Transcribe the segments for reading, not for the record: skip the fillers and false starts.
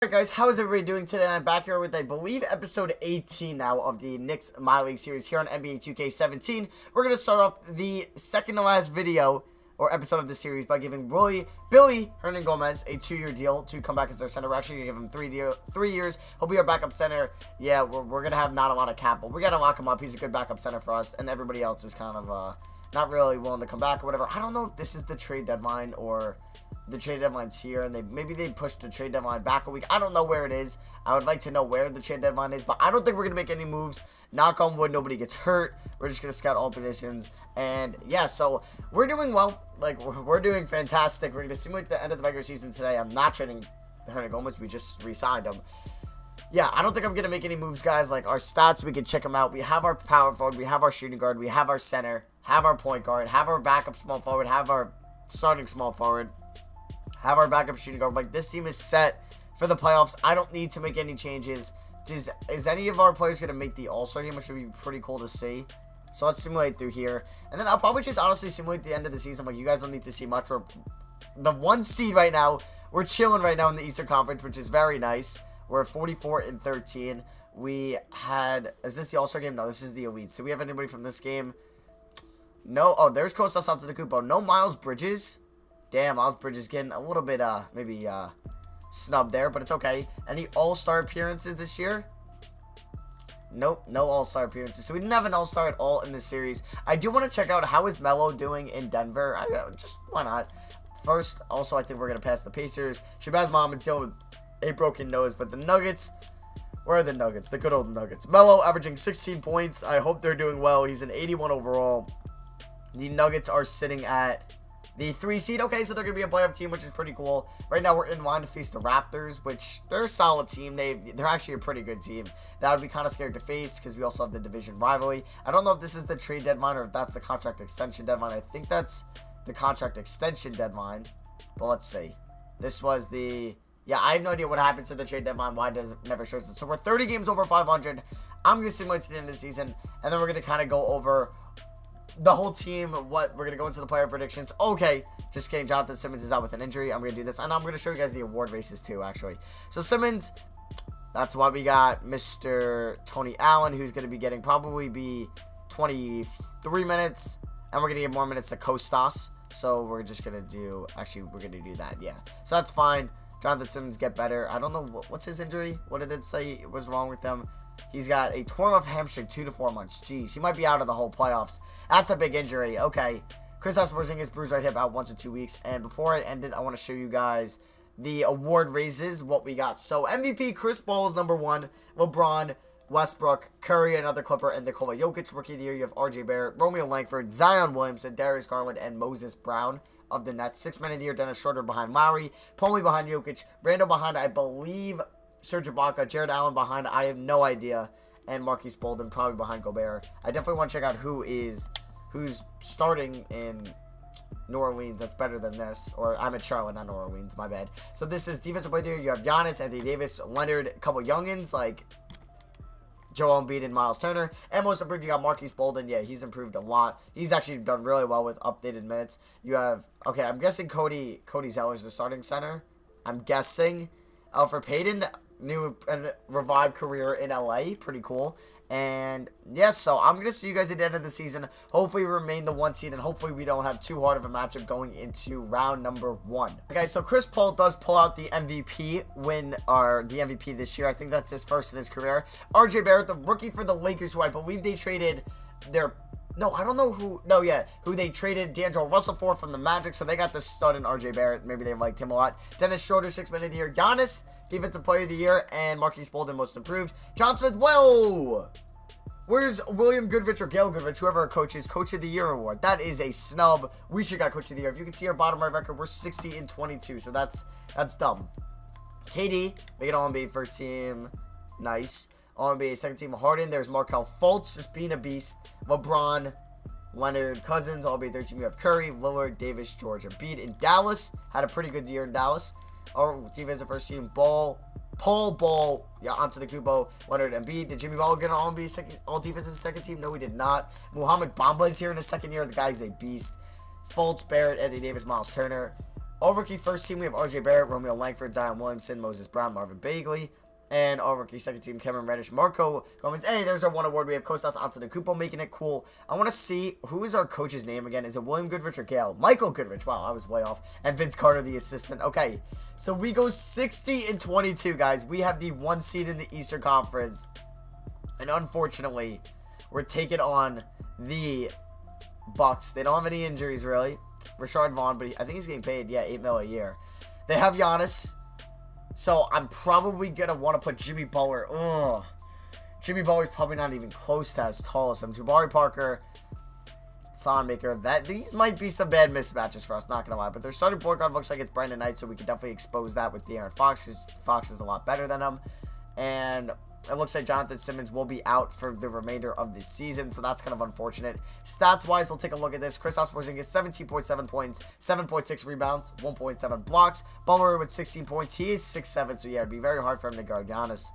Alright guys, how is everybody doing today? I'm back here with, I believe, episode 18 now of the Knicks My League series here on NBA 2K17. We're going to start off the second to last video, or episode of the series, by giving Billy Hernan-Gomez a 2-year deal to come back as their center. We're actually going to give him 3 years. He'll be our backup center. Yeah, we're going to have not a lot of cap, but we got to lock him up. He's a good backup center for us, and everybody else is kind of not really willing to come back or whatever. I don't know if this is the trade deadline or the trade deadline's here, and maybe they pushed the trade deadline back a week. I don't know where it is. I would like to know where the trade deadline is, but I don't think we're going to make any moves. Knock on wood, nobody gets hurt. We're just going to scout all positions, and yeah, so we're doing well. Like, we're doing fantastic. We're going to simulate the end of the regular season today. I'm not trading Hernan-Gomez. We just re-signed him. Yeah, I don't think I'm going to make any moves, guys. Like, our stats, we can check them out. We have our power forward. We have our shooting guard. We have our center. Have our point guard. Have our backup small forward. Have our starting small forward. Have our backup shooting guard. Like, this team is set for the playoffs. I don't need to make any changes. Is any of our players going to make the All-Star game, which would be pretty cool to see? So let's simulate through here. And then I'll probably just honestly simulate the end of the season. Like, you guys don't need to see much. We're the 1 seed right now. We're chilling right now in the Eastern Conference, which is very nice. We're 44-13. We had... Is this the All-Star game? No, this is the Elite. So we have anybody from this game? No. Oh, there's Kostas Antetokounmpo. No Miles Bridges. Damn, Miles Bridges getting a little bit, maybe, snubbed there, but it's okay. Any All-Star appearances this year? Nope, no All-Star appearances. So we didn't have an All-Star at all in this series. I do want to check out how is Melo doing in Denver. Just, why not? First, also, I think we're going to pass the Pacers. Shabazz Muhammad's dealing with a broken nose, but the Nuggets... Where are the Nuggets? The good old Nuggets. Melo averaging 16 points. I hope they're doing well. He's an 81 overall. The Nuggets are sitting at... the 3 seed. Okay, so they're going to be a playoff team, which is pretty cool. Right now, we're in line to face the Raptors, which they're a solid team. They're actually a pretty good team. That would be kind of scared to face because we also have the division rivalry. I don't know if this is the trade deadline or if that's the contract extension deadline. I think that's the contract extension deadline. But let's see. This was the... Yeah, I have no idea what happened to the trade deadline. Why does it never shows it? So we're 30 games over 500. I'm going to simulate to the end of the season. And then we're going to kind of go over... the whole team, what we're going to go into the player predictions. Okay, just kidding. Jonathan Simmons is out with an injury. I'm going to do this. And I'm going to show you guys the award races too, actually. So Simmons, that's why we got Mr. Tony Allen, who's going to be getting probably be 23 minutes. And we're going to give more minutes to Kostas. So we're just going to do, actually, we're going to do that, yeah. So that's fine. Jonathan Simmons get better. I don't know, what's his injury? What did it say was wrong with them? He's got a torn off hamstring, 2 to 4 months. Jeez, he might be out of the whole playoffs. That's a big injury. Okay. Kristaps Porzingis bruised right hip out 1 to 2 weeks. And before I end it, I want to show you guys the award raises, what we got. So MVP, Chris Paul is number 1. LeBron, Westbrook, Curry, another Clipper, and Nikola Jokic. Rookie of the year, you have RJ Barrett, Romeo Langford, Zion Williamson, Darius Garland, and Moses Brown of the Nets. 6 man of the year, Dennis Schroeder behind Lowry, Plumlee behind Jokic, Randall behind, I believe, Serge Ibaka, Jared Allen behind, I have no idea, and Marquise Bolden probably behind Gobert. I definitely want to check out who's starting in New Orleans that's better than this. Or I'm at Charlotte, not New Orleans, my bad. So this is defensive player of the year. You have Giannis, Anthony Davis, Leonard, a couple youngins like Joel Embiid and Miles Turner. And most improved, you got Marquise Bolden. Yeah, he's improved a lot. He's actually done really well with updated minutes. You have, okay, I'm guessing Cody Zeller's the starting center. I'm guessing. Alfred Payton, new and revived career in LA. Pretty cool. And yes, so I'm going to see you guys at the end of the season. Hopefully we remain the 1 seed, and hopefully we don't have too hard of a matchup going into round number 1. Okay, so Chris Paul does pull out the MVP the MVP this year. I think that's his first in his career. RJ Barrett, the rookie for the Lakers, who I believe they traded who they traded D'Angelo Russell for from the Magic, so they got the stud in RJ Barrett. Maybe they liked him a lot. Dennis Schroeder, 6 man of the year. Giannis, defensive player of the year, and Marquise Bolden, most improved. John Smith, whoa! Where's William Goodrich or Gail Goodrich, whoever our coach is, Coach of the Year award? That is a snub. We should got Coach of the Year. If you can see our bottom right record, we're 60-22, so that's dumb. KD, make it All-NBA first team. Nice. All-NBA second team. Harden. There's Markelle Fultz, just being a beast. LeBron, Leonard, Cousins. All-NBA third team. You have Curry, Lillard, Davis, George, Embiid. In Dallas, had a pretty good year in Dallas. Our defensive first team. Paul Ball, yeah, Antetokounmpo, Leonard, Embiid. Did Jimmy Butler get an all-NBA all-defensive second team? No, we did not. Muhammad Bamba is here in his second year. The guy's a beast. Fultz, Barrett, Anthony Davis, Miles Turner. All rookie first team, we have RJ Barrett, Romeo Langford, Zion Williamson, Moses Brown, Marvin Bagley. And all rookie second team, Cameron Reddish, Marco Gomez. Hey, there's our one award. We have Kostas Antetokounmpo making it cool. I want to see, who is our coach's name again? Is it William Goodrich or Gale? Michael Goodrich. Wow, I was way off. And Vince Carter, the assistant. Okay, so we go 60-22, guys. We have the 1 seed in the Eastern Conference. And unfortunately, we're taking on the Bucks. They don't have any injuries, really. Rashard Vaughn, but I think he's getting paid, yeah, $8 million a year. They have Giannis. So, I'm probably going to want to put Jimmy Butler. Ugh. Jimmy Butler's probably not even close to as tall as him. Jabari Parker, Thonmaker. These might be some bad mismatches for us, not going to lie. But their starting point guard looks like it's Brandon Knight, so we can definitely expose that with De'Aaron Fox, because Fox is a lot better than him. And it looks like Jonathan Simmons will be out for the remainder of the season, so that's kind of unfortunate. Stats-wise, we'll take a look at this. Kristaps Porzingis, 17.7 points, 7.6 rebounds, 1.7 blocks. Butler with 16 points. He is 6'7", so yeah, it'd be very hard for him to guard Giannis.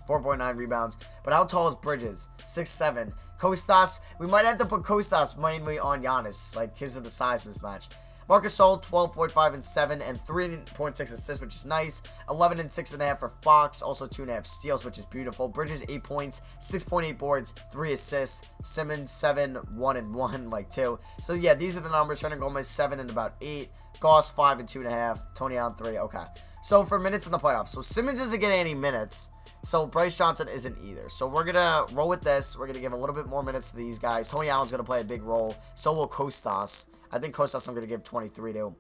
4.9 rebounds. But how tall is Bridges? 6'7". Kostas, we might have to put Kostas mainly on Giannis, like, because of the size mismatch. Marcus Gasol, 12.5 and 7 and 3.6 assists, which is nice. 11 and 6.5 for Fox. Also 2.5 steals, which is beautiful. Bridges, 8 points, 6.8 boards, 3 assists. Simmons, 7, 1 and 1, like 2. So yeah, these are the numbers. Hernan Gomez, 7 and about 8. Goss, 5 and 2.5. Tony Allen, 3. Okay. So for minutes in the playoffs. So Simmons isn't getting any minutes. So Bryce Johnson isn't either. So we're going to roll with this. We're going to give a little bit more minutes to these guys. Tony Allen's going to play a big role. So will Kostas. I think Kostas I'm going to give 23 to.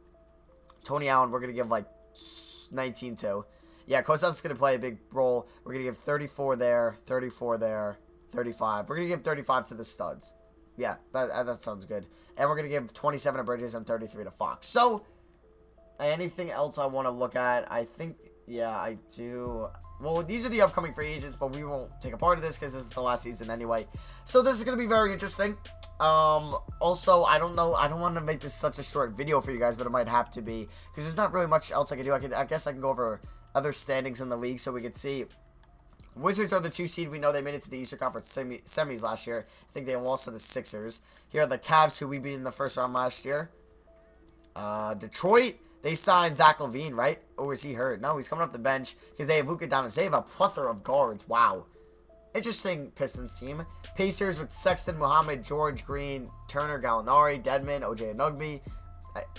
Tony Allen, we're going to give like 19 to. Yeah, Kostas is going to play a big role. We're going to give 34 there, 34 there, 35. We're going to give 35 to the studs. Yeah, that sounds good. And we're going to give 27 to Bridges and 33 to Fox. So, anything else I want to look at? I think, yeah, I do. Well, these are the upcoming free agents, but we won't take a part of this because this is the last season anyway. So, this is going to be very interesting. Also, I don't know, I don't want to make this such a short video for you guys, but it might have to be, because there's not really much else I can do. I guess I can go over other standings in the league so we can see. Wizards are the 2 seed. We know they made it to the Eastern Conference semis last year. I think they lost to the Sixers. Here are the Cavs, who we beat in the first round last year. Detroit, they signed Zach LaVine, right? Or is he hurt? No, he's coming off the bench because they have Luka Doncic. They have a plethora of guards. Wow. Interesting Pistons team. Pacers with Sexton, Muhammad, George Green, Turner, Gallinari, Dedmon, OJ Anunoby,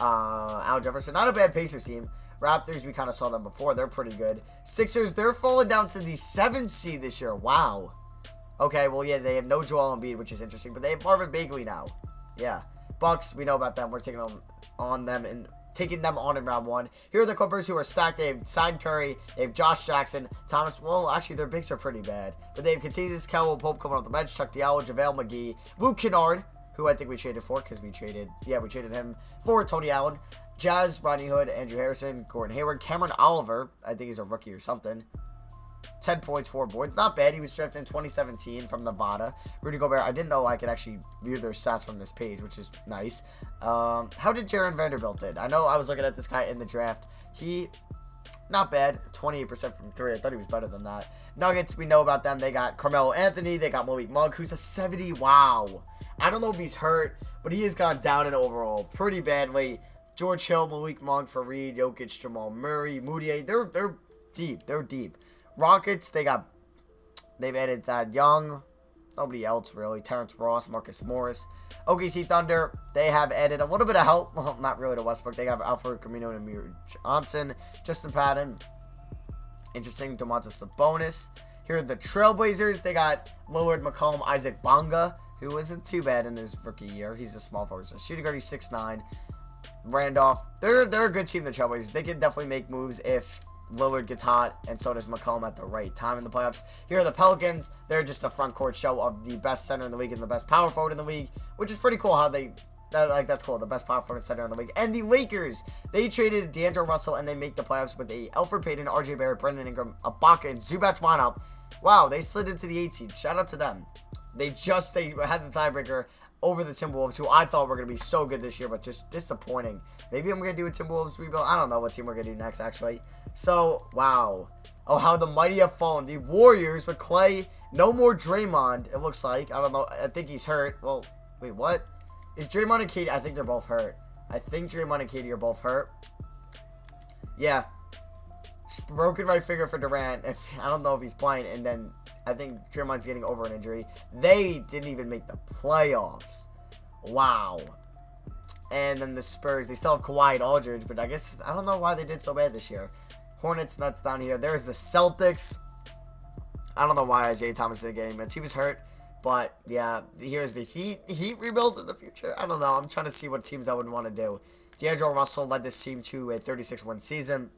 Al Jefferson. Not a bad Pacers team. Raptors, we kind of saw them before. They're pretty good. Sixers, they're falling down to the 7th seed this year. Wow. Okay, well, yeah, they have no Joel Embiid, which is interesting. But they have Marvin Bagley now. Yeah. Bucks, we know about them. We're taking on them and taking them on in round 1. Here are the Clippers, who are stacked. They have signed Curry. They have Josh Jackson. Thomas. Well, actually, their bigs are pretty bad. But they have Kentavious Caldwell Pope coming off the bench. Chuck Diallo, JaVale McGee. Luke Kennard, who I think we traded for because we traded him for Tony Allen. Jazz, Rodney Hood, Andrew Harrison, Gordon Hayward. Cameron Oliver, I think he's a rookie or something. 10 points, 4 boards. Not bad. He was drafted in 2017 from Nevada. Rudy Gobert. I didn't know I could actually view their stats from this page, which is nice. How did Jaron Vanderbilt did? I know I was looking at this guy in the draft. He, not bad. 28% from 3. I thought he was better than that. Nuggets, we know about them. They got Carmelo Anthony. They got Malik Monk, who's a 70. Wow. I don't know if he's hurt, but he has gone down in overall pretty badly. George Hill, Malik Monk, Fareed, Jokic, Jamal Murray, Moutier. They're deep. They're deep. Rockets, they've added Thad Young. Nobody else, really. Terrence Ross, Marcus Morris. OKC Thunder, they have added a little bit of help. Well, not really to Westbrook. They have Alfred Camino and Amir Johnson. Justin Patton. Interesting. Domantas Sabonis. Here are the Trailblazers. They got Lillard, McCollum, Isaac Bonga, who isn't too bad in his rookie year. He's a small forward. So shooting guard, he's 6'9". Randolph. They're a good team, the Trailblazers. They can definitely make moves if Lillard gets hot, and so does McCollum at the right time in the playoffs. Here are the Pelicans. They're just a front court show of the best center in the league and the best power forward in the league, which is pretty cool how that's cool. The best power forward center in the league. And the Lakers, they traded D'Angelo Russell, and they make the playoffs with a Elfrid Payton, RJ Barrett, Brandon Ingram, Ibaka, and Zubac lineup. Wow, they slid into the 18th. Shout out to them. They had the tiebreaker over the Timberwolves, who I thought were going to be so good this year, but just disappointing. Maybe I'm going to do a Timberwolves rebuild. I don't know what team we're going to do next, actually. So, wow. Oh, how the mighty have fallen. The Warriors with Clay. No more Draymond, it looks like. I don't know. I think he's hurt. Well, wait, what? Is Draymond and KD? I think they're both hurt. I think Draymond and KD are both hurt. Yeah. Broken right finger for Durant. I don't know if he's playing. And then I think Draymond's getting over an injury. They didn't even make the playoffs. Wow. And then the Spurs, they still have Kawhi and Aldridge, but I guess, I don't know why they did so bad this year. Hornets, Nuts down here. There's the Celtics. I don't know why Isaiah Thomas didn't get any minutes. He was hurt, but yeah, here's the Heat. Heat rebuild in the future. I don't know. I'm trying to see what teams I would want to do. D'Angelo Russell led this team to a 36-win season.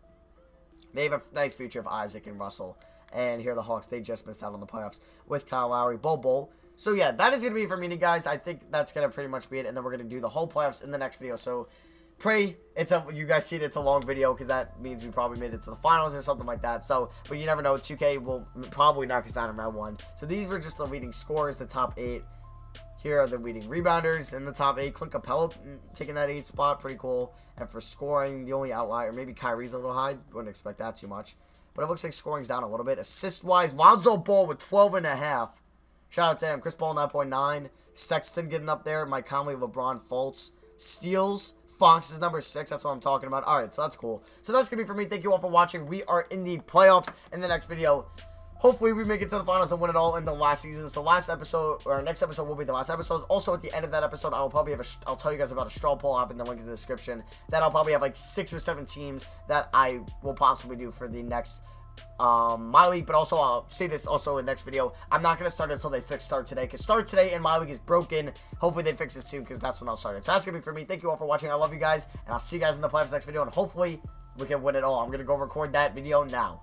They have a nice future of Isaac and Russell. And here are the Hawks. They just missed out on the playoffs with Kyle Lowry, Bol. So yeah, that is going to be it for me, guys. I think that's going to pretty much be it. And then we're going to do the whole playoffs in the next video. So pray you guys see it, it's a long video, because that means we probably made it to the finals or something like that. So, but you never know. 2K will probably knock us down in round 1. So these were just the leading scorers, the top 8. Here are the leading rebounders in the top 8. Clint Capella taking that 8th spot. Pretty cool. And for scoring, the only outlier, maybe Kyrie's a little high. Wouldn't expect that too much. But it looks like scoring's down a little bit. Assist-wise, Lonzo Ball with 12.5. Shout out to him. Chris Paul, 9.9. Sexton getting up there. Mike Conley, LeBron, Fultz. Steals, Fox is number 6. That's what I'm talking about. Alright, so that's cool. So that's going to be for me. Thank you all for watching. We are in the playoffs in the next video. Hopefully, we make it to the finals and win it all in the last season. So last episode, or next episode will be the last episode. Also, at the end of that episode, I will probably have I'll tell you guys about a straw poll. I'll have in the link in the description. That I'll probably have like 6 or 7 teams that I will possibly do for the next my league. But also, I'll say this also in the next video. I'm not going to start until they fix Start Today, because Start Today in my league is broken. Hopefully, they fix it soon, because that's when I'll start it. So that's going to be for me. Thank you all for watching. I love you guys, and I'll see you guys in the playoffs next video, and hopefully, we can win it all. I'm going to go record that video now.